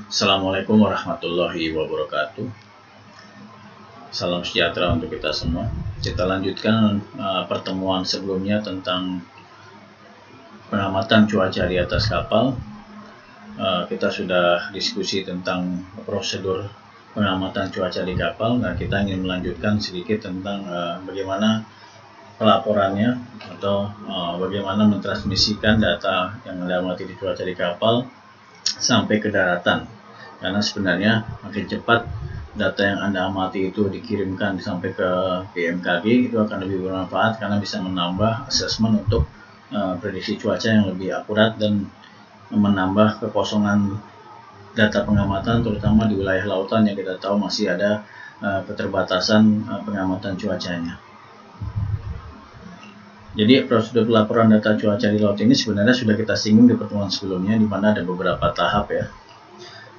Assalamualaikum warahmatullahi wabarakatuh. Salam sejahtera untuk kita semua. Kita lanjutkan pertemuan sebelumnya tentang pengamatan cuaca di atas kapal. Kita sudah diskusi tentang prosedur pengamatan cuaca di kapal. Nah, kita ingin melanjutkan sedikit tentang bagaimana pelaporannya atau bagaimana mentransmisikan data yang Anda amati di cuaca di kapal sampai ke daratan. Karena sebenarnya makin cepat data yang Anda amati itu dikirimkan sampai ke BMKG, itu akan lebih bermanfaat karena bisa menambah assessment untuk prediksi cuaca yang lebih akurat dan menambah kekosongan data pengamatan, terutama di wilayah lautan yang kita tahu masih ada keterbatasan pengamatan cuacanya. Jadi prosedur pelaporan data cuaca di laut ini sebenarnya sudah kita singgung di pertemuan sebelumnya, di mana ada beberapa tahap ya.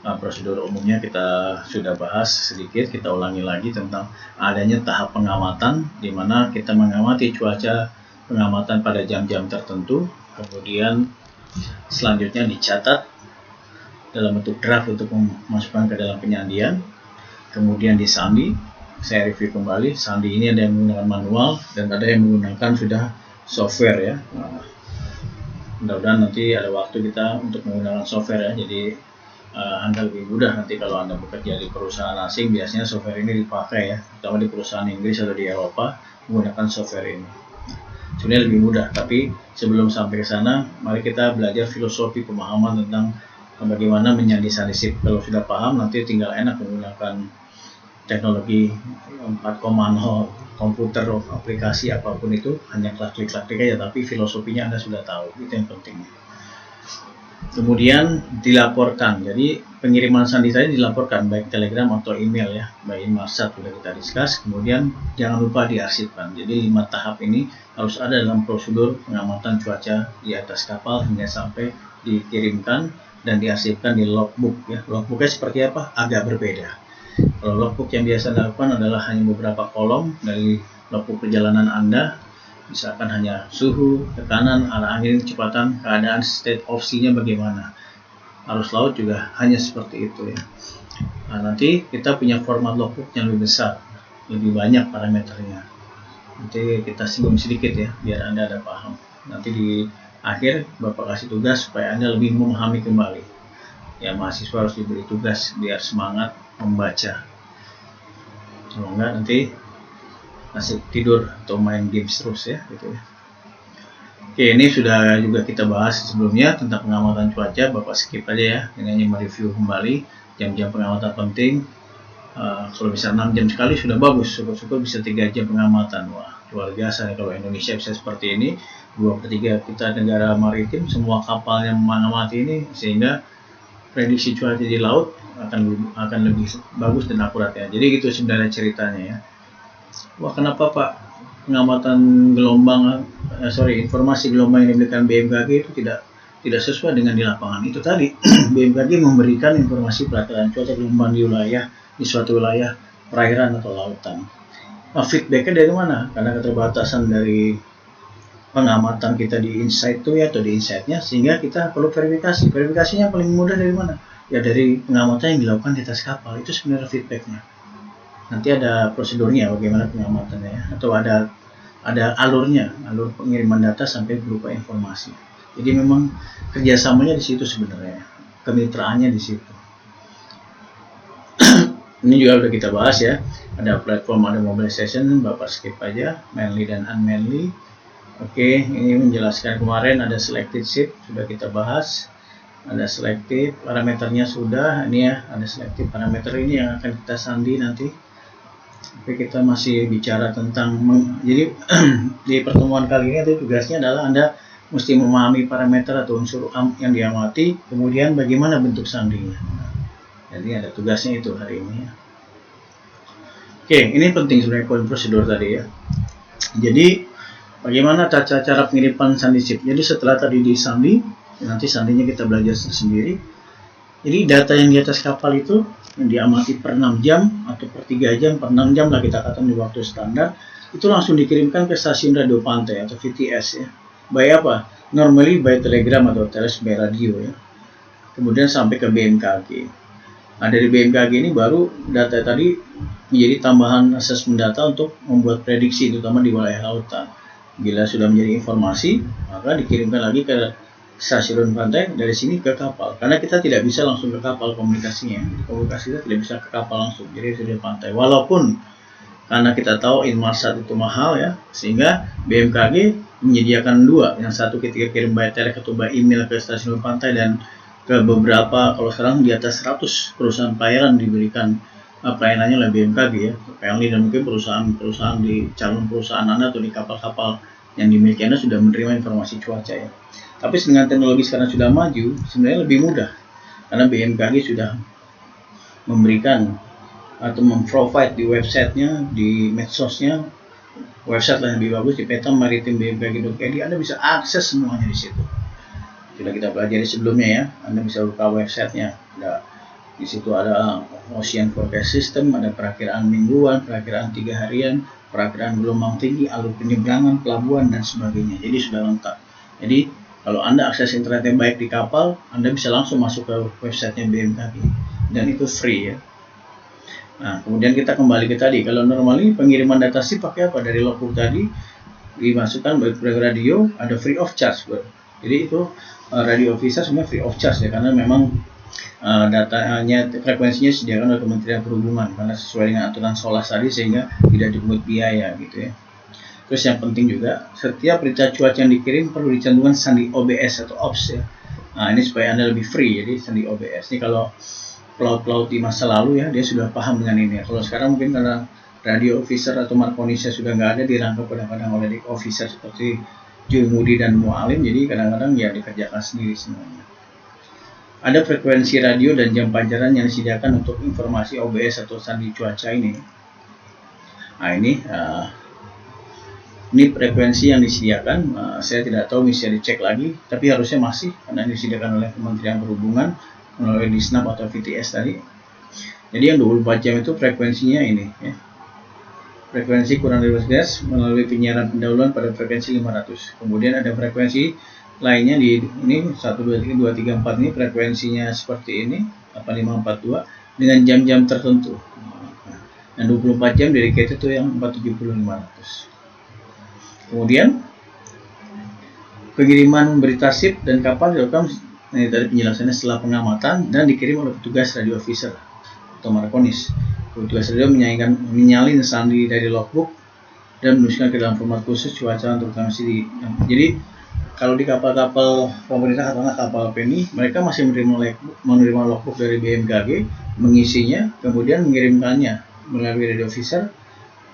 Prosedur umumnya kita sudah bahas sedikit, kita ulangi lagi tentang adanya tahap pengamatan, di mana kita mengamati cuaca pengamatan pada jam-jam tertentu, kemudian selanjutnya dicatat dalam bentuk draft untuk memasukkan ke dalam penyandian, kemudian disandi. Saya review kembali, sandi ini ada yang menggunakan manual dan ada yang menggunakan sudah software ya. Mudah-mudahan nanti ada waktu kita untuk menggunakan software ya, jadi Anda lebih mudah nanti kalau Anda bekerja di perusahaan asing, biasanya software ini dipakai ya, terutama di perusahaan Inggris atau di Eropa menggunakan software ini. Sebenarnya lebih mudah, tapi sebelum sampai ke sana, mari kita belajar filosofi pemahaman tentang bagaimana menyandi sip. Kalau sudah paham, nanti tinggal enak menggunakan teknologi 4.0, komputer, aplikasi apapun itu, hanya klik-klik aja, tapi filosofinya Anda sudah tahu, itu yang penting. Kemudian dilaporkan, jadi pengiriman sandi tadi dilaporkan baik telegram atau email ya, by Inmarsat sudah kita discuss. Kemudian jangan lupa diarsipkan. Jadi 5 tahap ini harus ada dalam prosedur pengamatan cuaca di atas kapal hingga sampai dikirimkan dan diarsipkan di logbook ya. Logbooknya seperti apa? Agak berbeda. Kalau logbook yang biasa dilakukan adalah hanya beberapa kolom dari logbook perjalanan Anda. Misalkan hanya suhu, tekanan, arah angin, kecepatan, keadaan state of sea-nya bagaimana. Arus laut juga hanya seperti itu ya. Nah, nanti kita punya format logbook yang lebih besar, lebih banyak parameternya. Nanti kita singgung sedikit ya, biar Anda ada paham. Nanti di akhir Bapak kasih tugas supaya Anda lebih memahami kembali. Ya, mahasiswa harus diberi tugas biar semangat membaca. Kalau enggak nanti masih tidur atau main games terus ya gitu ya. Oke, ini sudah juga kita bahas sebelumnya tentang pengamatan cuaca. Bapak skip aja ya, dengan mereview kembali jam-jam pengamatan penting. Kalau bisa 6 jam sekali sudah bagus, syukur-syukur bisa 3 jam pengamatan. Wah, luar biasa nih kalau Indonesia bisa seperti ini. 2/3 kita negara maritim, semua kapal yang mengamati ini, sehingga prediksi cuaca di laut akan lebih bagus dan akurat ya. Jadi gitu sebenarnya ceritanya ya. Wah, kenapa Pak pengamatan gelombang, informasi gelombang yang diberikan BMKG itu tidak sesuai dengan di lapangan? Itu tadi BMKG memberikan informasi perkiraan cuaca gelombang di suatu wilayah perairan atau lautan. Nah, feedbacknya dari mana? Karena keterbatasan dari pengamatan kita di insight itu ya, atau di insightnya, sehingga kita perlu verifikasi. Verifikasinya paling mudah dari mana? Ya dari pengamatan yang dilakukan di atas kapal. Itu sebenarnya feedbacknya. Nanti ada prosedurnya bagaimana pengamatannya ya, atau ada alurnya, alur pengiriman data sampai berupa informasi. Jadi memang kerjasamanya di situ sebenarnya, kemitraannya di situ. Ini juga udah kita bahas ya, ada platform, ada mobilization, Bapak skip aja, manly dan unmanly. Oke, ini menjelaskan kemarin ada selected ship, sudah kita bahas. Ada selected, parameternya sudah, ini ya, ada selected parameter ini yang akan kita sandi nanti. Tapi kita masih bicara tentang, jadi di pertemuan kali ini tugasnya adalah Anda mesti memahami parameter atau unsur yang diamati, kemudian bagaimana bentuk sandinya. Jadi ada tugasnya itu hari ini ya. Oke, ini penting sebenarnya poin prosedur tadi ya. Jadi bagaimana cara pengiriman sandi sip. Jadi setelah tadi disandi, nanti sandinya kita belajar sendiri. Jadi data yang di atas kapal itu yang diamati per 6 jam atau per 3 jam, per 6 jam lah kita katakan di waktu standar, itu langsung dikirimkan ke stasiun radio pantai atau VTS ya. By apa? Normally by telegram atau teles by radio ya. Kemudian sampai ke BMKG. Nah, dari BMKG ini baru data tadi menjadi tambahan asesmen data untuk membuat prediksi, terutama di wilayah lautan. Bila sudah menjadi informasi, maka dikirimkan lagi ke stasiun pantai, dari sini ke kapal. Karena kita tidak bisa langsung ke kapal komunikasinya. Komunikasi kita tidak bisa ke kapal langsung, jadi sudah pantai. Walaupun karena kita tahu Inmarsat itu mahal ya, sehingga BMKG menyediakan dua. Yang satu ketika kirim by telex atau by email ke stasiun pantai, dan ke beberapa, kalau sekarang di atas 100 perusahaan pelayaran diberikan pelayanannya oleh BMKG ya. Pelayanan dan mungkin perusahaan di calon perusahaan Anda atau di kapal-kapal yang dimiliki Anda sudah menerima informasi cuaca ya. Tapi dengan teknologi sekarang sudah maju, sebenarnya lebih mudah karena BMKG sudah memberikan atau memprovide di websitenya, di medsosnya, website yang lebih bagus di peta maritim bmkg.id. Anda bisa akses semuanya di situ. Sudah kita pelajari sebelumnya ya. Anda bisa buka websitenya. Di situ ada Ocean Forecast System, ada perakiraan mingguan, perakiraan 3 harian, perakiraan gelombang tinggi, alur penyeberangan, pelabuhan dan sebagainya. Jadi sudah lengkap. Jadi kalau Anda akses internet yang baik di kapal, Anda bisa langsung masuk ke websitenya BMKG dan itu free ya. Nah, kemudian kita kembali ke tadi. Kalau normally pengiriman data SIP pakai apa? Dari logbook tadi dimasukkan ke radio, ada free of charge, bro. Jadi itu radio officer sebenarnya free of charge ya, karena memang datanya, frekuensinya disediakan oleh Kementerian Perhubungan karena sesuai dengan aturan SOLAS tadi, sehingga tidak dipungut biaya gitu ya. Terus yang penting juga, setiap berita cuaca yang dikirim perlu dicantumkan sandi OBS atau OBS ya. Nah, ini supaya Anda lebih free, jadi sandi OBS. Ini kalau pelaut-pelaut di masa lalu ya, dia sudah paham dengan ini. Kalau sekarang mungkin karena radio officer atau markonisnya sudah nggak ada, dirangkap kadang-kadang oleh deck officer seperti Jumudi dan Mualim, jadi kadang-kadang ya dikerjakan sendiri semuanya. Ada frekuensi radio dan jam pancaran yang disediakan untuk informasi OBS atau sandi cuaca ini. Nah, ini frekuensi yang disediakan. Saya tidak tahu, bisa dicek lagi, tapi harusnya masih, karena disediakan oleh Kementerian Perhubungan melalui Disnap atau VTS tadi. Jadi yang 24 jam itu frekuensinya ini ya. Frekuensi kurang dari 12 GHz melalui penyiaran pendahuluan pada frekuensi 500. Kemudian ada frekuensi lainnya di ini 1, 2, 3, 2, 3, 4 ini frekuensinya seperti ini 8542 dengan jam-jam tertentu. Dan 24 jam dedicated itu yang 470 500. Kemudian pengiriman berita SIP dan kapal direkam. Ini tadi penjelasannya setelah pengamatan dan dikirim oleh petugas radio officer atau markonis. Petugas radio menyalin sandi dari logbook dan menuliskan ke dalam format khusus cuaca untuk transmisi. Jadi kalau di kapal-kapal pemerintah atau kapal PNI, mereka masih menerima logbook dari BMKG, mengisinya, kemudian mengirimkannya melalui radio officer,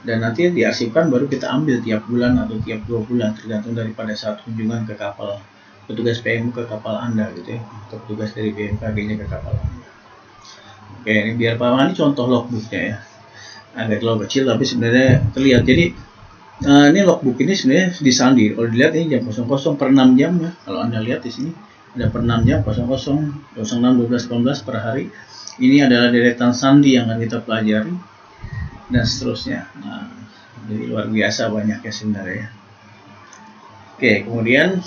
dan nanti diarsipkan, baru kita ambil tiap bulan atau tiap 2 bulan tergantung daripada saat kunjungan ke kapal. Petugas PMU ke kapal Anda gitu ya, atau petugas dari BMKG-nya ke kapal Anda. Oke, ini biar paham, ini contoh logbooknya ya. Agak terlalu kecil tapi sebenarnya terlihat. Jadi ini logbook ini sebenarnya disandi. Kalau dilihat ini jam 00 per 6 jam ya. Kalau Anda lihat di sini ada per 6 jam, 00, 06, 12, 18 per hari. Ini adalah deretan sandi yang akan kita pelajari dan seterusnya. Nah, jadi luar biasa banyaknya sebenarnya. Oke, kemudian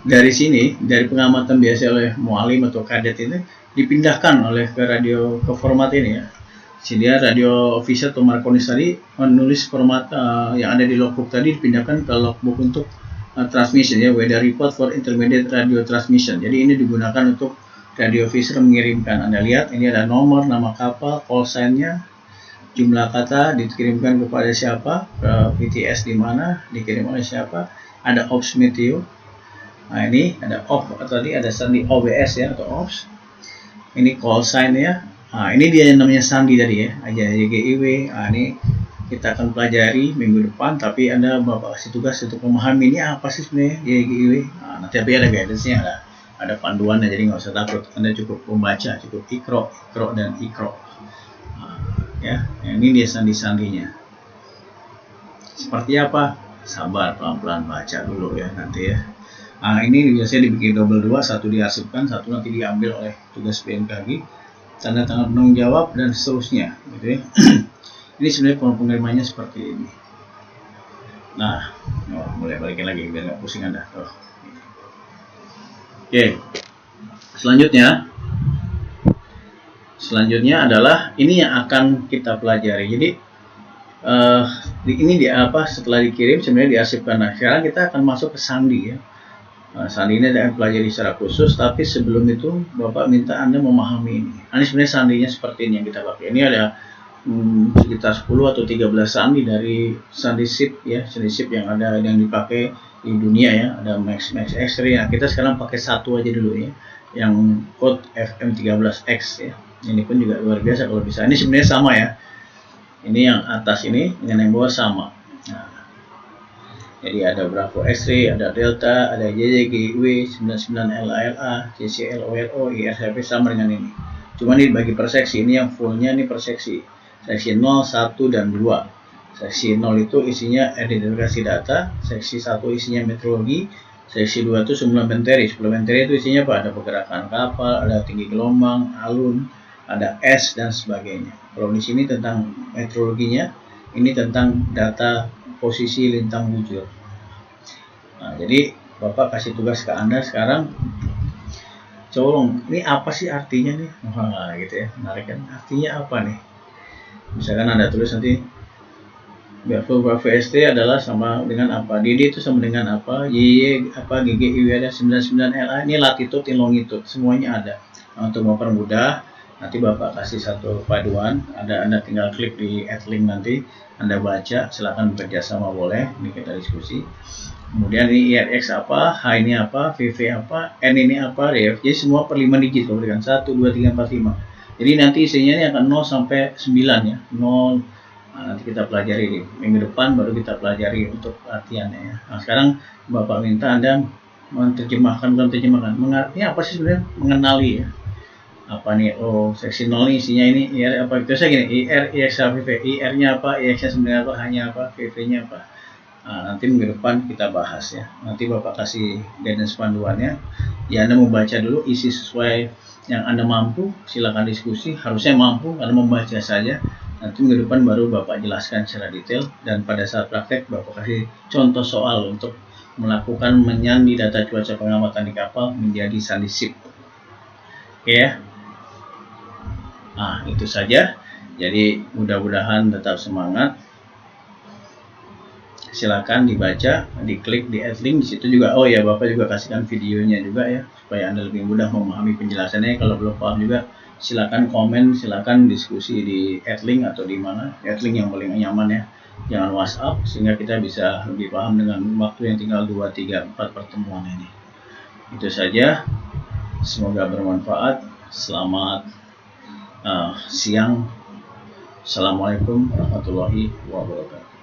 dari sini, dari pengamatan biasa oleh mualim atau kadet ini dipindahkan oleh ke radio, ke format ini ya. Jadi radio officer atau markonis tadi menulis format yang ada di logbook tadi, dipindahkan ke logbook untuk transmission ya, weather report for intermediate radio transmission. Jadi ini digunakan untuk radio officer mengirimkan. Anda lihat ini ada nomor, nama kapal, call sign-nya, jumlah kata, dikirimkan kepada siapa, ke VTS di mana, dikirim oleh siapa, ada ops meteo. Nah, ini ada off, tadi ada sandi OBS ya atau ops. Ini call sign ya. Nah, ini dia yang namanya sandi tadi ya, aja YGIW. Nah, ini kita akan pelajari minggu depan, tapi Anda Bapak kasih tugas untuk memahami ini apa sih sebenarnya YGIW. Nah, nanti tapi ada guidance-nya, ada panduannya, jadi nggak usah takut. Anda cukup membaca, cukup ikro dan ikro. Nah, ya, ini dia sandi-sandinya. Seperti apa? Sabar, pelan-pelan baca dulu ya nanti ya. Nah, ini biasanya dibikin double 2, satu diarsipkan, satu nanti diambil oleh tugas BMKG, tanda tangan penanggung jawab dan seterusnya gitu ya. Ini sebenarnya pengirimannya seperti ini. Nah, mulai balikin lagi biar nggak pusing Anda. Oke, selanjutnya selanjutnya adalah ini yang akan kita pelajari. Jadi ini setelah dikirim sebenarnya diarsipkan. Nah, sekarang kita akan masuk ke sandi ya. Sandi ini akan pelajari secara khusus, tapi sebelum itu Bapak minta Anda memahami ini. Ini sebenarnya sandinya seperti ini yang kita pakai. Ini ada sekitar 10 atau 13 sandi dari sandi SIP ya, sandi SIP yang ada yang dipakai di dunia ya. Ada Max X-ray. Nah, kita sekarang pakai satu aja dulu ya, yang code FM13X ya. Ini pun juga luar biasa kalau bisa. Ini sebenarnya sama ya. Ini yang atas ini dengan yang bawah sama. Nah, jadi ada Bravo X-ray, ada Delta, ada JJGW, 99LALA, CCLOLO, IRCP sama dengan ini. Cuma ini bagi per seksi, ini yang fullnya ini per seksi. Seksi 0, 1, dan 2. Seksi 0 itu isinya identifikasi data, seksi 1 isinya meteorologi, seksi 2 itu suplementary. Suplementary itu isinya apa? Ada pergerakan kapal, ada tinggi gelombang, alun, ada es, dan sebagainya. Kalau di sini tentang meteorologinya, ini tentang data posisi lintang bujur. Nah, jadi Bapak kasih tugas ke Anda sekarang, colong, ini apa sih artinya nih? Nah, gitu ya, menarik kan? Artinya apa nih? Misalkan Anda tulis nanti Bravo VST adalah sama dengan apa? DD itu sama dengan apa? YY apa? GGIW ada 99LA. Ini latitude, ini longitude, semuanya ada. Nah, untuk mempermudah, nanti Bapak kasih satu paduan. Anda tinggal klik di add link nanti. Anda baca, silakan bekerja sama boleh. Ini kita diskusi. Kemudian ini IRX apa, H ini apa, VV apa, N ini apa, DF. Jadi semua per 5 digit. Kalau berikan 1, 2, 3, 4, 5. Jadi nanti isinya ini akan 0 sampai 9 ya. 0. Nah, nanti kita pelajari di minggu depan, baru kita pelajari untuk latihannya ya. Nah, sekarang Bapak minta Anda menerjemahkan, mengerti apa sih sebenarnya, mengenali ya. Apa nih? Oh, seksi 0 nih isinya ini IR apa? Biasa gini, IR, IX, VV. IR-nya apa? IX-nya sebenarnya apa? Hanya apa? VV-nya apa? Nah, nanti minggu depan kita bahas ya. Nanti Bapak kasih guidance panduannya. Ya, Anda membaca dulu, isi sesuai yang Anda mampu. Silakan diskusi. Harusnya mampu, Anda membaca saja. Nanti minggu depan baru Bapak jelaskan secara detail. Dan pada saat praktek, Bapak kasih contoh soal untuk melakukan menyandi data cuaca pengamatan di kapal menjadi sandi SIP. Oke ya. Nah, itu saja. Jadi mudah-mudahan tetap semangat. Silakan dibaca, diklik di add link di situ juga. Oh ya, Bapak juga kasihkan videonya juga ya, supaya Anda lebih mudah memahami penjelasannya. Kalau belum paham juga, silakan komen, silakan diskusi di add link atau di mana. Add link yang paling nyaman ya. Jangan WhatsApp, sehingga kita bisa lebih paham dengan waktu yang tinggal 2, 3, 4 pertemuan ini. Itu saja. Semoga bermanfaat. Selamat siang. Assalamualaikum warahmatullahi wabarakatuh.